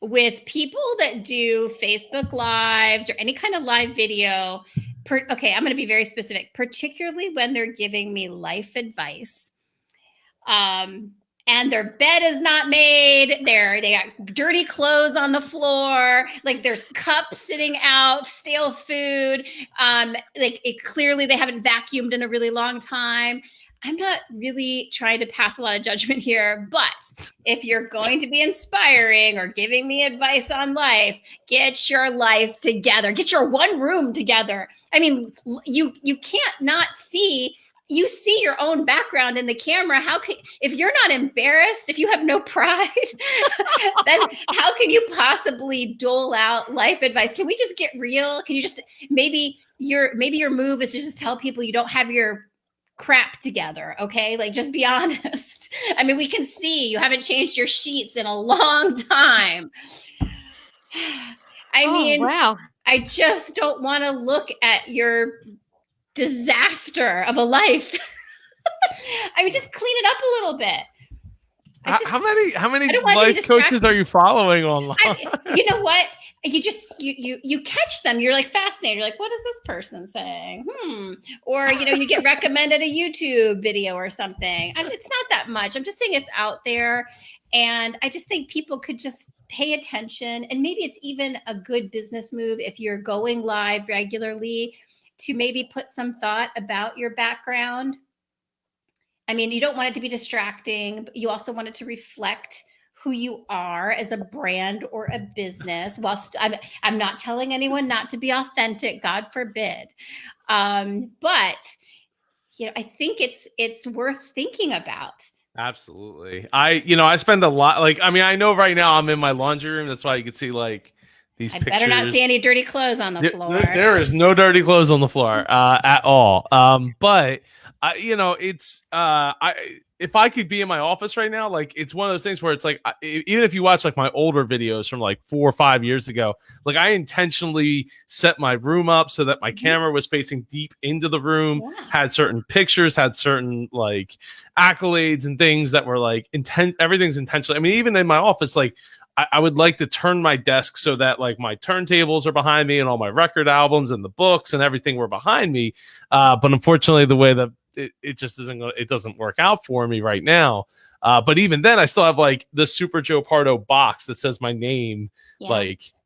with people that do Facebook Lives or any kind of live video. Okay, I'm going to be very specific, particularly when they're giving me life advice. And their bed is not made. They got dirty clothes on the floor. Like there's cups sitting out, stale food. Clearly they haven't vacuumed in a really long time. I'm not really trying to pass a lot of judgment here, but if you're going to be inspiring or giving me advice on life, get your life together. Get your one room together. I mean, you can't not see. You see your own background in the camera. If you're not embarrassed, if you have no pride, then how can you possibly dole out life advice? Can we just get real? Can you just maybe your move is to just tell people you don't have your crap together, okay? Like, just be honest. I mean, we can see you haven't changed your sheets in a long time. I mean, wow. I just don't want to look at your disaster of a life. I mean, just clean it up a little bit. How many life coaches are you following online? You know what? You catch them. You're like fascinated. You're like, what is this person saying? Or, you get recommended a YouTube video or something. It's not that much. I'm just saying it's out there. And I just think people could just pay attention. And maybe it's even a good business move if you're going live regularly to maybe put some thought about your background. I mean, you don't want it to be distracting, but you also want it to reflect who you are as a brand or a business. Whilst I'm not telling anyone not to be authentic, God forbid. But I think it's worth thinking about. Absolutely. I spend a lot. I know right now I'm in my laundry room. That's why you can see these pictures. Better not see any dirty clothes on the floor. There is no dirty clothes on the floor at all. But if I could be in my office right now, it's one of those things where it's even if you watch my older videos from 4 or 5 years ago, I intentionally set my room up so that my camera was facing deep into the room, had certain pictures, had certain accolades and things that were everything's intentional. I mean, even in my office, I would like to turn my desk so that my turntables are behind me and all my record albums and the books and everything were behind me. But unfortunately, the way that it just it doesn't work out for me right now. But even then, I still have the Super Joe Pardo box that says my name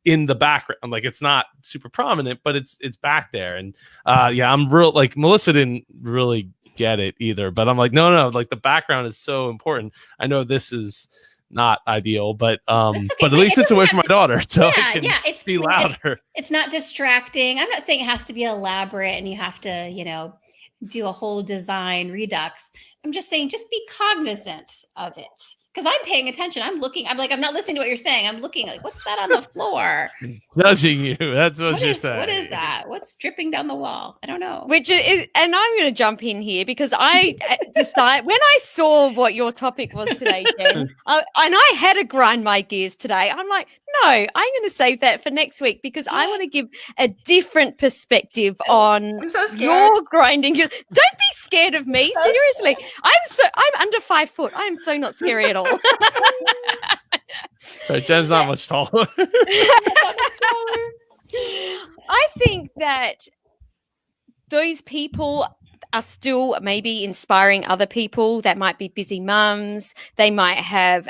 in the background. It's not super prominent, but it's back there. And I'm real Melissa didn't really get it either. But I'm no, the background is so important. I know this is not ideal, but okay. But at least it's away from my daughter, so I can be louder. It's not distracting. I'm not saying it has to be elaborate and you have to, do a whole design redux. I'm just saying, just be cognizant of it. Because I'm paying attention. I'm looking. I'm not listening to what you're saying. I'm looking what's that on the floor? Judging you. That's what you're saying. What is that? What's dripping down the wall? I don't know. And I'm going to jump in here because I decide when I saw what your topic was today, Jen, and I had to grind my gears today. I'm like, no, I'm going to save that for next week because I want to give a different perspective on your grinding gears. Don't be scared of me. Seriously. I'm under 5 foot. I am so not scary at all. Right, Jen's not much taller. I think that those people are still maybe inspiring other people that might be busy mums. They might have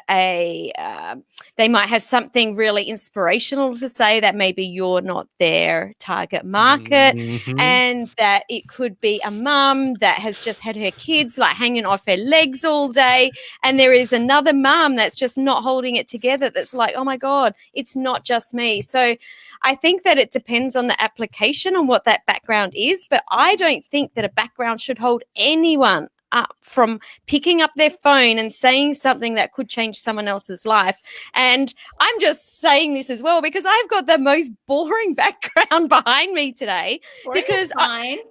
something really inspirational to say that maybe you're not their target market, and that it could be a mum that has just had her kids hanging off her legs all day, and there is another mum that's just not holding it together. That's oh my God, it's not just me. So I think that it depends on the application and what that background is, but I don't think that a background should hold anyone up from picking up their phone and saying something that could change someone else's life. And I'm just saying this as well because I've got the most boring background behind me today because I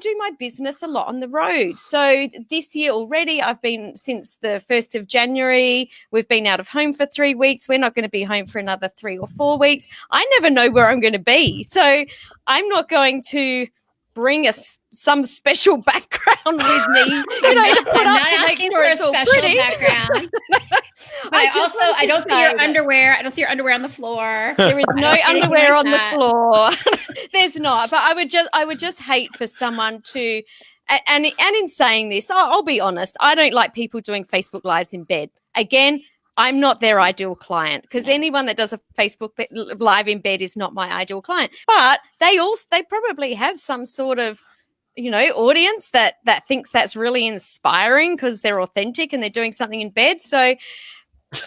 do my business a lot on the road. So this year already, I've been since the 1st of January, we've been out of home for 3 weeks. We're not going to be home for another 3 or 4 weeks. I never know where I'm going to be. So I'm not going to bring some special background with me, to put up to make sure it's all pretty. Background. But I don't see your underwear. I don't see your underwear on the floor. There is no underwear on the floor. There's not. But I would just hate for someone to, and in saying this, I'll be honest. I don't like people doing Facebook Lives in bed. Again, I'm not their ideal client, because anyone that does a Facebook Live in bed is not my ideal client. But they probably have some sort of, audience that thinks that's really inspiring because they're authentic and they're doing something in bed. So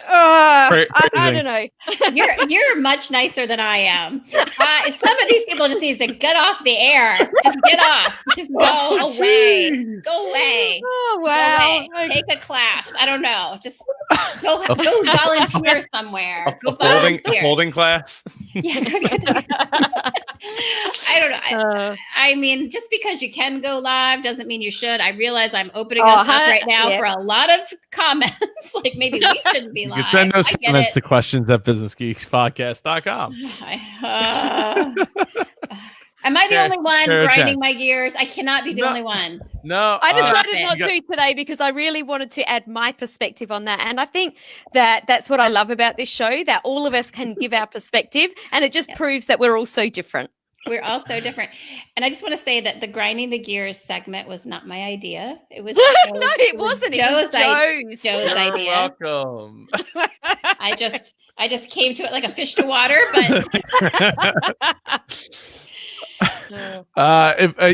I don't know. You're much nicer than I am. Some of these people just need to get off the air. Just get off. Just go away. Geez. Go away. Oh wow! Go away. Take a class. I don't know. Just go volunteer somewhere. Go volunteer. A holding class. Yeah. I don't know. I mean, just because you can go live doesn't mean you should. I realize I'm opening us up right now for a lot of comments. Like maybe we shouldn't be live. You can send those comments to questions at businessgeekspodcast.com. Am I the only one grinding my gears? I cannot be the only one. No. I decided not to today because I really wanted to add my perspective on that. And I think that's what I love about this show, that all of us can give our perspective, and it just proves that we're all so different. We're all so different. And I just want to say that the grinding the gears segment was not my idea. It was no, it wasn't. It was Joe's. Joe's idea. You're welcome. I just came to it like a fish to water, but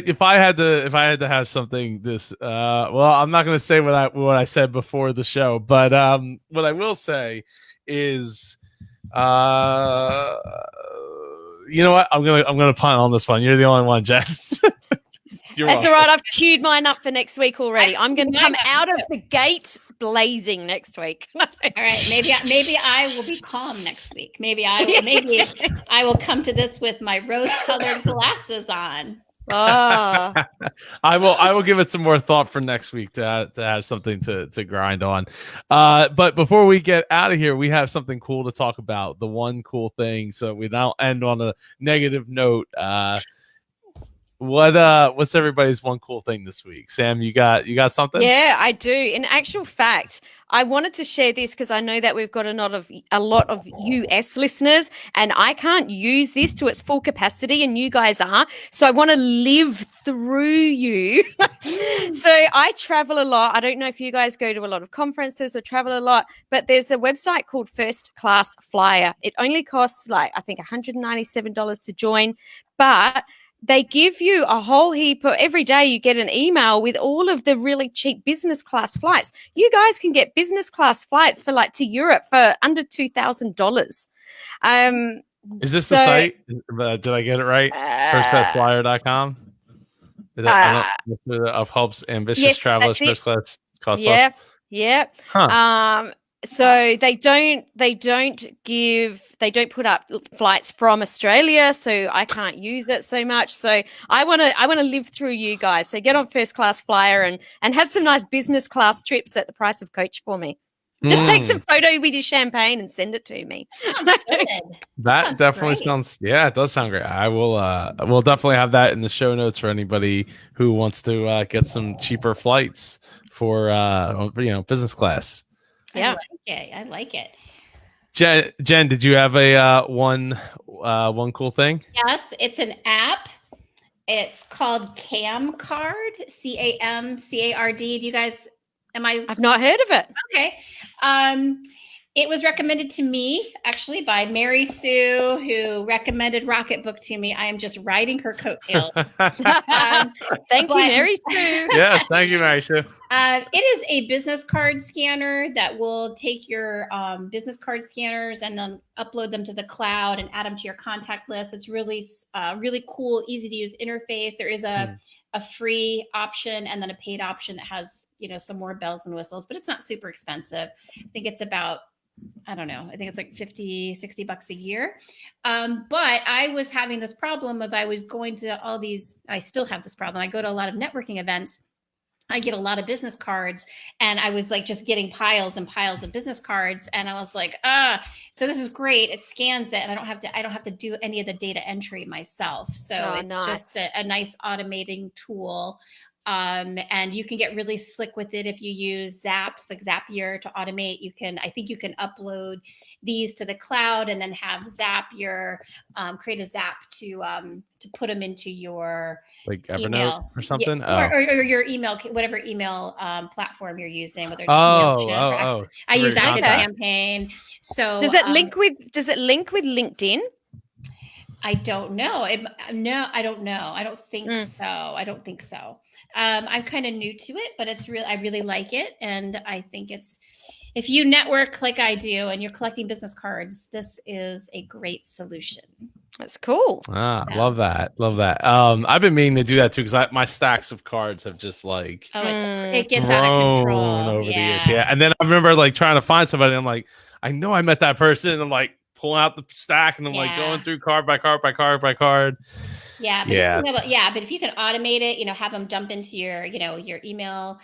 if I had to have something well, I'm not going to say what I said before the show, but what I will say is you know what? I'm gonna punt on this one. You're the only one, Jen. That's all right. I've queued mine up for next week already. I'm going to come out of the gate blazing next week. All right. Maybe I will be calm next week. Maybe I will come to this with my rose-colored glasses on. Oh. I will give it some more thought for next week to have something to grind on. But before we get out of here, we have something cool to talk about. The one cool thing. So we now end on a negative note. What's everybody's one cool thing this week? Sam, you got something? Yeah, I do. In actual fact, I wanted to share this because I know that we've got a lot of US listeners, and I can't use this to its full capacity, and you guys are. So I want to live through you. So I travel a lot. I don't know if you guys go to a lot of conferences or travel a lot, but there's a website called First Class Flyer. It only costs I think $197 to join, but they give you a whole heap of, every day you get an email with all of the really cheap business class flights. You guys can get business class flights for to Europe for under $2,000. Is this the site? Did I get it right? Firstclassflyer.com? Of helps ambitious travelers first class cost less. Yeah. Huh. So they don't put up flights from Australia, so I can't use it so much. So I want to live through you guys. So get on First Class Flyer and have some nice business class trips at the price of coach for me. Just take some photo with your champagne and send it to me. That definitely sounds, it does sound great. I will we'll definitely have that in the show notes for anybody who wants to get some cheaper flights for business class. Yeah, I like it. Jen, did you have a one cool thing? Yes, it's an app. It's called CamCard, CamCard. Do you guys? I've not heard of it. Okay. It was recommended to me actually by Mary Sue, who recommended Rocketbook to me. I am just riding her coattails. Thank you, Mary Sue. Yes, thank you, Mary Sue. It is a business card scanner that will take your business card scanners and then upload them to the cloud and add them to your contact list. It's really, really cool, easy to use interface. There is a free option and then a paid option that has, some more bells and whistles, but it's not super expensive. I think it's about, I don't know. I think it's like $50-$60 a year. But I was having this problem of I was going to I still have this problem. I go to a lot of networking events. I get a lot of business cards, and I was just getting piles and piles of business cards. And I was like, so this is great. It scans it, and I don't have to do any of the data entry myself. So it's just a nice automating tool. And you can get really slick with it if you use Zaps, like Zapier, to automate. I think you can upload these to the cloud and then have Zapier create a Zap to put them into your like Evernote email or something. or your email, whatever email platform you're using, whether it's Oh, I use through ActiveCampaign. So Does it link with LinkedIn? I don't know. No, I don't know. I don't think so. I'm kind of new to it, but I really like it. And I think if you network like I do and you're collecting business cards, this is a great solution. That's cool. Love that. I've been meaning to do that too, because my stacks of cards have just like it gets out of control over the years. Yeah. And then I remember like trying to find somebody, and I'm like, I know I met that person, and I'm like pulling out the stack, and I'm like going through card by card by card by card. Yeah, but if you can automate it, have them dump into your email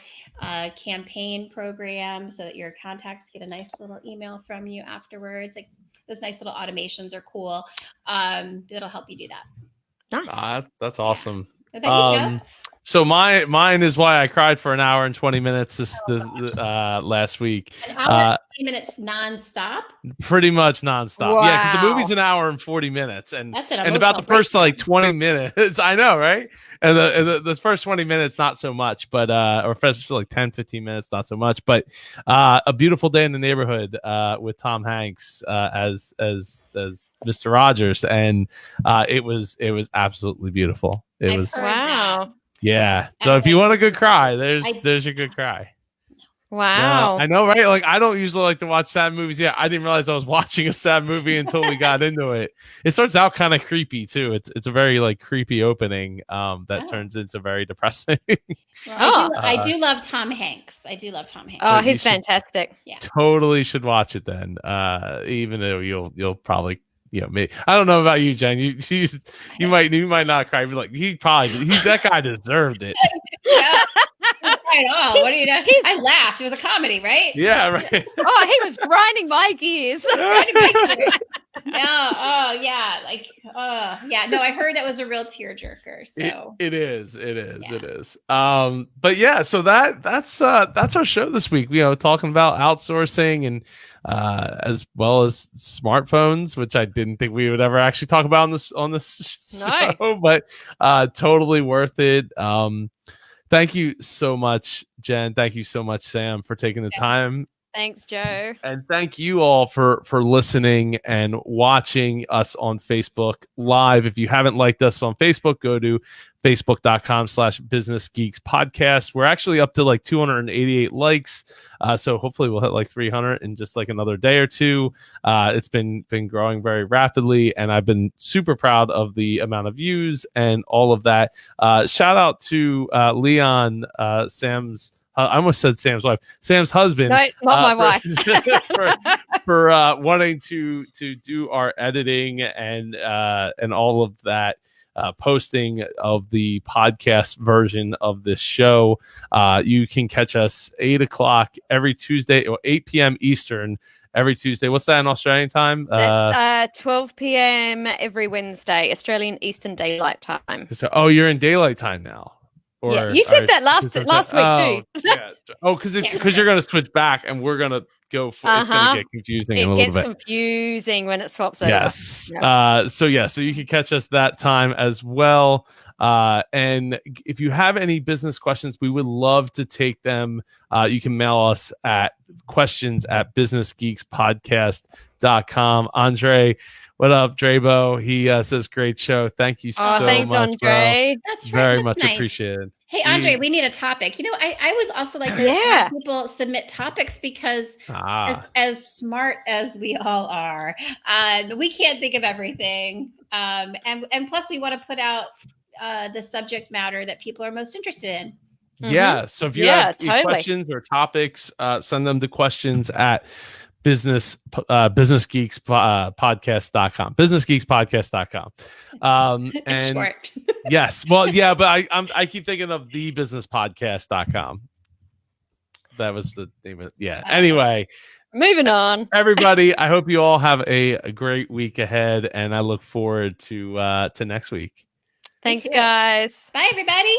campaign program, so that your contacts get a nice little email from you afterwards. Like those nice little automations are cool. It'll help you do that. Nice. That's awesome. So mine is why I cried for an hour and 20 minutes last week. An hour and 20 minutes nonstop? Pretty much nonstop. Wow. Yeah, because the movie's an hour and 40 minutes. And about the first like 20 minutes, I know, right? And the first 20 minutes, not so much, but or first like 10, 15 minutes, not so much. But A Beautiful Day in the Neighborhood with Tom Hanks as Mr. Rogers. And it was absolutely beautiful. It was wow. Yeah. So if you want a good cry, there's your good cry. Wow. I know, right? Like I don't usually like to watch sad movies. Yeah, I didn't realize I was watching a sad movie until we got into it. It starts out kind of creepy too. It's a very like creepy opening that turns into very depressing. I do love Tom Hanks. Oh, he's fantastic. Yeah. Totally should watch it then. Even though you'll probably I don't know about you, Jen. You might not cry, but like that guy deserved it. Right on. What are you doing? I laughed. It was a comedy, right? Yeah, right. Oh, he was grinding my gears. No, oh yeah, no, I heard that was a real tearjerker. So it is. But yeah, so that's our show this week. Talking about outsourcing and as well as smartphones, which I didn't think we would ever actually talk about on this show, but totally worth it. Thank you so much, Jen. Thank you so much, Sam, for taking the time. Thanks, Joe. And thank you all for listening and watching us on Facebook Live. If you haven't liked us on Facebook, go to facebook.com/Business Geeks Podcast. We're actually up to like 288 likes. So hopefully we'll hit like 300 in just like another day or two. It's been growing very rapidly, and I've been super proud of the amount of views and all of that. Shout out to Leon, Sam's. I almost said Sam's wife. Sam's husband. No, not my wife. for wanting to do our editing and all of that. Posting of the podcast version of this show. You can catch us 8 o'clock every Tuesday, or 8 p.m. Eastern every Tuesday. What's that in Australian time? That's 12 p.m. every Wednesday, Australian Eastern Daylight Time. So, you're in daylight time now. Yeah, you said that last week too. Yeah. Because you're going to switch back, and we're going to go. It's going to get confusing. It a little gets bit. confusing when it swaps over. Yes. Yep. So you can catch us that time as well. And if you have any business questions, we would love to take them. You can mail us at questions@businessgeekspodcast.com. Andre, what up, Drabo? He says, great show. Thank you so much. Thanks, Andre. That's right. Very That's much nice. appreciated. Hey, Andre, we need a topic. I would also like to have people submit topics, because as smart as we all are, we can't think of everything. And plus, we want to put out the subject matter that people are most interested in. Yeah. So if you have questions or topics, send them to businessgeekspodcast.com. businessgeekspodcast.com. It's short. Yes. Well, yeah, but I keep thinking of thebusinesspodcast.com. That was the name of it. Yeah. Anyway, moving on. Everybody, I hope you all have a great week ahead, and I look forward to next week. Thanks, guys. Bye, everybody.